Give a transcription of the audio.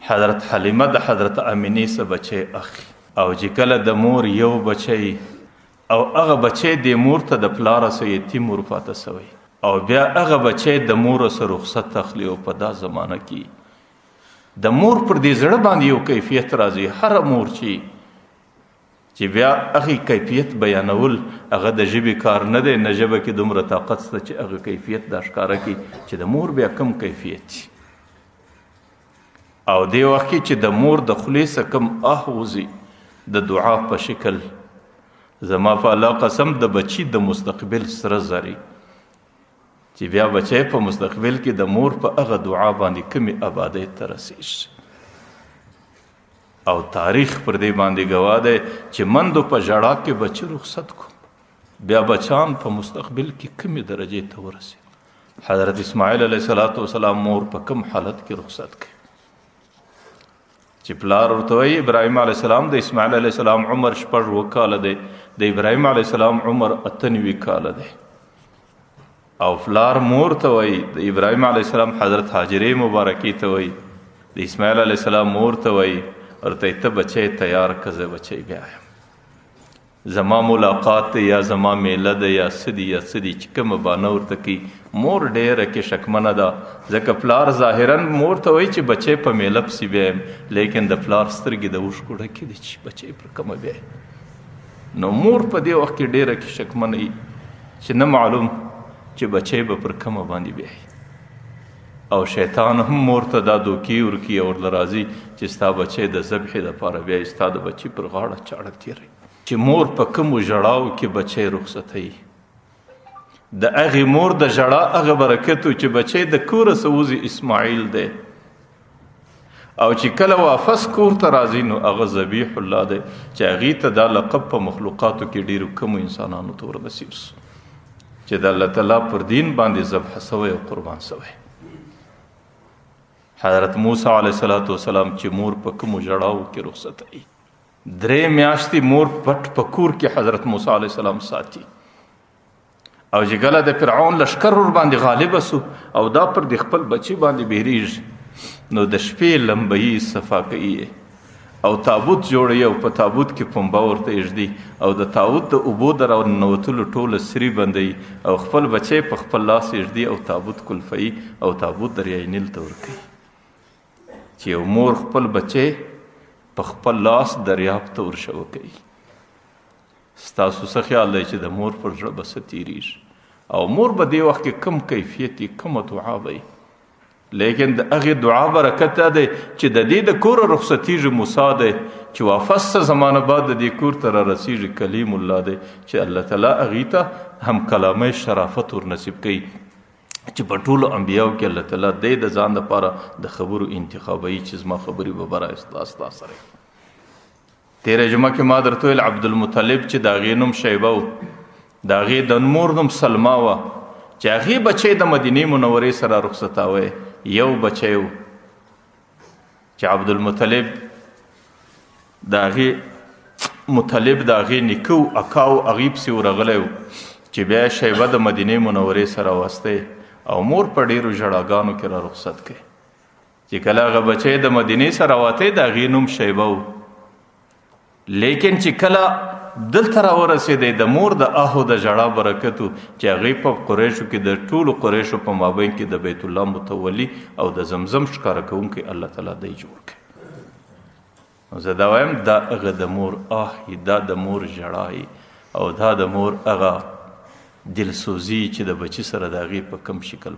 حضرت حلیمه د حضرت امینې څه بچی اخی او چې کله د مور یو بچی او هغه بچی د مور ته د پلاره څه یتیم ورپاته سوی او بیا هغه بچی د مور څه رخصت اخلي او په دا زمانه کې د مور پر دې زړه باندې یو کیفیت راځي. هر مور چې بیا هغه کیفیت بیانول هغه د ژبې کار نه دی، نه ژبه کې دومره طاقت شته چې هغه کیفیت دا ښکاره کړي چې د مور بیا کم کیفیت او دی وخت کې چې د مور د خولې څخه کم وځي د دعا په شکل. زما په الله قسم د بچی د مستقبل سره زری چې بیا بچی په مستقبل کې د مور په هغه دعا باندې کمی آبادی ته رسیږي او تاریخ پر دې باندې گواه دی چې مندو په ژړا کې بچی رخصت کو بیا بچان په مستقبل کې کمی درجه ته ورسي. حضرت اسماعیل علیه السلام مور په کم حالت کې رخصت کړي چې پلار ورته وایي ابراهیم علیه السلام د اسماعیل علیه السلام عمر 6 کاله دی، د ابراهیم علیه السلام عمر 98 کاله دی او پلار مور ته وایي د ابراهیم علیه السلام حضرت هاجرې مبارکې ته وایي د اسماعیل علیه السلام مور ته وایي ورته ته بچی تیار که زه بچی بیا یم، زما ملاقات دی یا زما میله ده یا څه دي یا څه دي چې کومه بانه ورته کوي. مور ډېره کې شکمنه ده ځکه پلار ظاهرا مور ته وایي چې بچی په میله پسې بیا یم، لیکن د پلار سترګې د اوښکو ډکې دي چې بچی پر کومه بیا یم. نو مور په دې وخت کې ډېره کې شکمنه وي چې نه معلوم چې بچی به پر کومه باندې بیا او شیطان هم مور ته دا دوکې ورکي او ورله راځي چې ستا بچی د ذبحې دپاره بیا ستا د بچي پر غاړه چاړه تېروي چې مور په کومو ژړاو کې بچی رخصتوي. د هغې مور د ژړا هغه برکت و چې بچی د کوره څه وځي اسماعیل دی او چې کله واپس کور ته راځي نو هغه ذبیح الله دی چې هغې ته دا لقب په مخلوقاتو کې ډېرو کمو انسانانو ته ورنصیب سو چې د الله تعالی پر دین باندې ذبح سوی او قربان سوی. حضرت موسی علیه السلام چې مور په کومو ژړاو کې رخصتوي 3 میاشتې مور پټ په کور کې حضرت موسی علیه السلام ساتي او چې کله د فرعون لشکر ور باندې غالبه سو او دا پر د خپل بچی باندې بیریږي نو د شپې لمبهی صفا کوي او تابوت جوړوي او په تابوت کې پنبه ورته ایږدي او د تابوت د اوبو د راوتلو ټوله سري بندوي او خپل بچی په خپل لاس ایږدي او تابوت کلفوي او تابوت دریای نیل ته ورکوي چې یو مور خپل بچی په خپل لاس دریاب ته ورشو کوي. ستاسو څه خیال دی چې د مور پر زړه به څه تېرېږي او مور به دې وخت کې کم کیفیت کومه دعا به لیکن د هغې دعا برکت دا دی چې د دې د کوره رخصتېږي موسی دی چې واپس څه زمانه بعد د دې کور ته رارسېږي کلیم الله دی چې الله تعالی هغې ته هم کلامۍ شرافت ورنصیب کوي چې په ټولو انبیاو کې الله تعالی دی د ځان لپاره د خبرو انتخابوي چې زما خبرې به برایسته ستا سره. تېره جمعه کې ما درته ویل عبدالمطلب چې د هغې نوم شیبه و د هغې د مور نوم سلما وه چې هغې بچی د مدینې منورې سره رخصتاوی یو بچی و چې عبدالمطلب د هغې مطلب د هغې نیکه و اکا و هغې پسې ورغلی و چې بیا شیبه د مدینې منورې سره واسطی او مور په ډېرو ژړاګانو کې را رخصت کړي چې کله هغه بچی د مدینې سره واتی د هغې نوم شیبه و لیکن چې کله دلته راورسېدی د مور د آهو د ژړا برکت و چې هغې په قریشو کې د ټولو قریشو په مابین کې د بیت الله متولي او د زمزم ښکاره کوونکی الله تعالی دی جوړ کړي. نو زه دا وایم دا هغه د مور آه دا د مور ژړا او دا د مور هغه دلسوزي چې د بچي سره د هغې په کم شکل